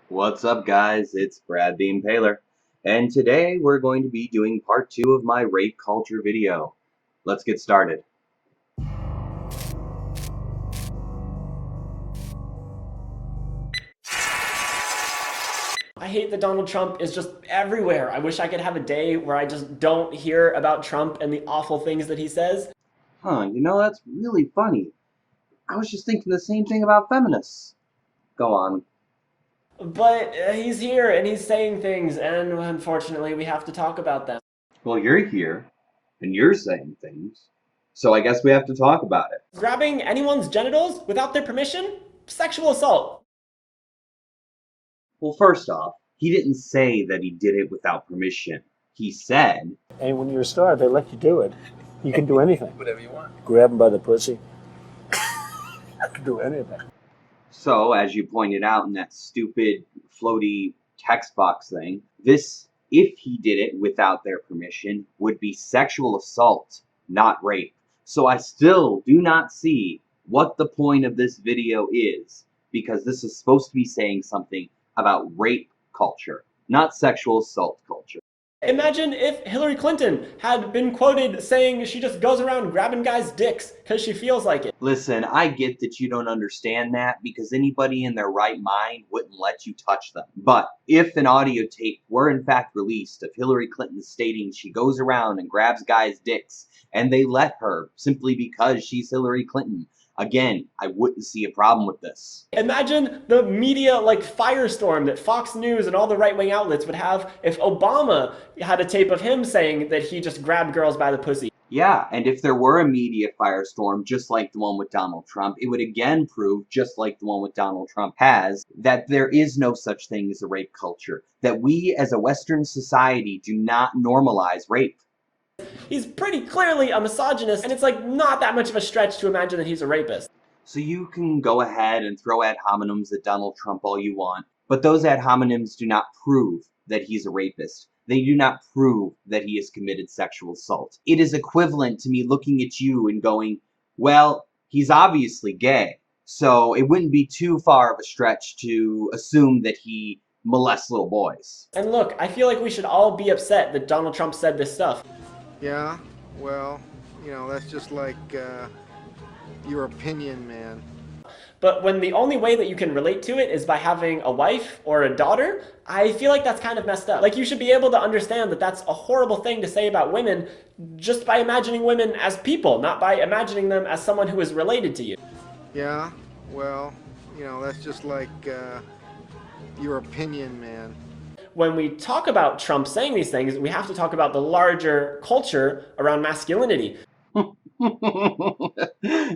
What's up, guys? It's Brad the Impaler, and today we're going to be doing part 2 of my rape culture video. Let's get started. I hate that Donald Trump is just everywhere. I wish I could have a day where I just don't hear about Trump and the awful things that he says. That's really funny. I was just thinking the same thing about feminists. Go on. But he's here and he's saying things, and unfortunately, we have to talk about them. Well, you're here, and you're saying things, so I guess we have to talk about it. Grabbing anyone's genitals without their permission? Sexual assault. Well, first off, he didn't say that he did it without permission. He said... And when you're a star, they let you do it. You can do anything. Whatever you want. Grab them by the pussy. You can do anything. So, as you pointed out in that stupid, floaty text box thing, this, if he did it without their permission, would be sexual assault, not rape. So I still do not see what the point of this video is, because this is supposed to be saying something about rape culture, not sexual assault culture. Imagine if Hillary Clinton had been quoted saying she just goes around grabbing guys' dicks because she feels like it. Listen, I get that you don't understand that because anybody in their right mind wouldn't let you touch them. But if an audio tape were in fact released of Hillary Clinton stating she goes around and grabs guys' dicks, and they let her simply because she's Hillary Clinton, again, I wouldn't see a problem with this. Imagine the media firestorm that Fox News and all the right-wing outlets would have if Obama had a tape of him saying that he just grabbed girls by the pussy. Yeah, and if there were a media firestorm just like the one with Donald Trump, it would again prove, just like the one with Donald Trump has, that there is no such thing as a rape culture, that we as a Western society do not normalize rape. He's pretty clearly a misogynist, and it's not that much of a stretch to imagine that he's a rapist. So you can go ahead and throw ad hominems at Donald Trump all you want, but those ad hominems do not prove that he's a rapist. They do not prove that he has committed sexual assault. It is equivalent to me looking at you and going, well, he's obviously gay, so it wouldn't be too far of a stretch to assume that he molests little boys. And look, I feel like we should all be upset that Donald Trump said this stuff. Yeah, well, that's just like your opinion, man. But when the only way that you can relate to it is by having a wife or a daughter, I feel like that's kind of messed up. You should be able to understand that that's a horrible thing to say about women just by imagining women as people, not by imagining them as someone who is related to you. Yeah, well, that's just like your opinion, man. When we talk about Trump saying these things, we have to talk about the larger culture around masculinity.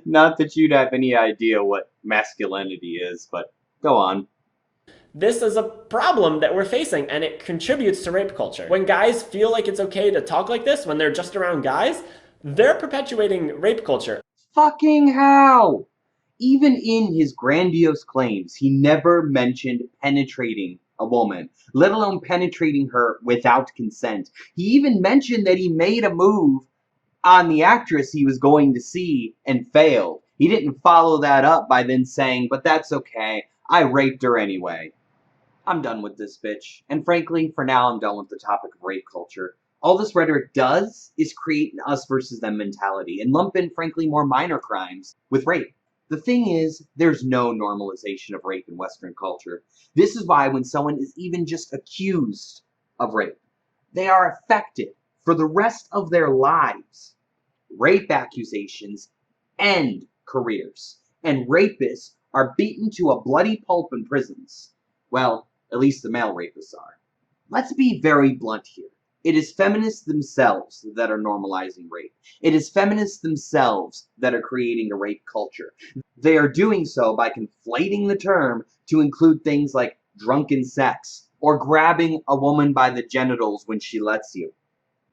Not that you'd have any idea what masculinity is, but go on. This is a problem that we're facing, and it contributes to rape culture. When guys feel like it's okay to talk like this, when they're just around guys, they're perpetuating rape culture. Fucking how? Even in his grandiose claims, he never mentioned penetrating a woman, let alone penetrating her without consent. He even mentioned that he made a move on the actress he was going to see and failed. He didn't follow that up by then saying, but that's okay, I raped her anyway. I'm done with this bitch. And frankly, for now, I'm done with the topic of rape culture. All this rhetoric does is create an us versus them mentality and lump in, frankly, more minor crimes with rape. The thing is, there's no normalization of rape in Western culture. This is why when someone is even just accused of rape, they are affected for the rest of their lives. Rape accusations end careers, and rapists are beaten to a bloody pulp in prisons. Well, at least the male rapists are. Let's be very blunt here. It is feminists themselves that are normalizing rape. It is feminists themselves that are creating a rape culture. They are doing so by conflating the term to include things like drunken sex or grabbing a woman by the genitals when she lets you.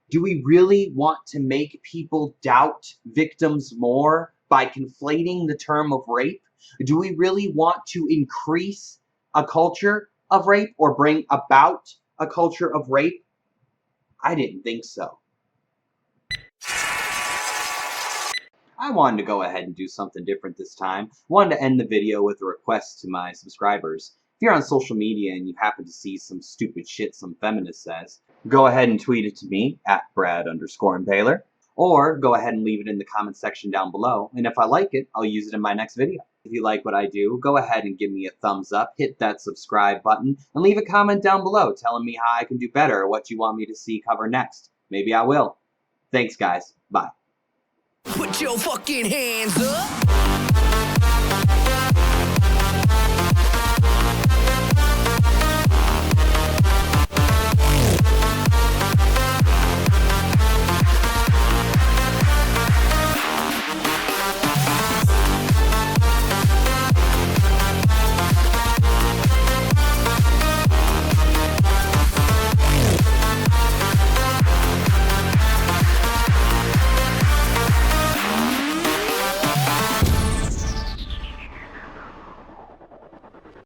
Do we really want to make people doubt victims more by conflating the term of rape? Do we really want to increase a culture of rape or bring about a culture of rape? I didn't think so. I wanted to go ahead and do something different this time. I wanted to end the video with a request to my subscribers. If you're on social media and you happen to see some stupid shit some feminist says, go ahead and tweet it to me at Brad_Impaler, or go ahead and leave it in the comment section down below, and if I like it, I'll use it in my next video. If you like what I do, go ahead and give me a thumbs up, hit that subscribe button, and leave a comment down below telling me how I can do better or what you want me to see cover next. Maybe I will. Thanks, guys. Bye. Put your fucking hands up.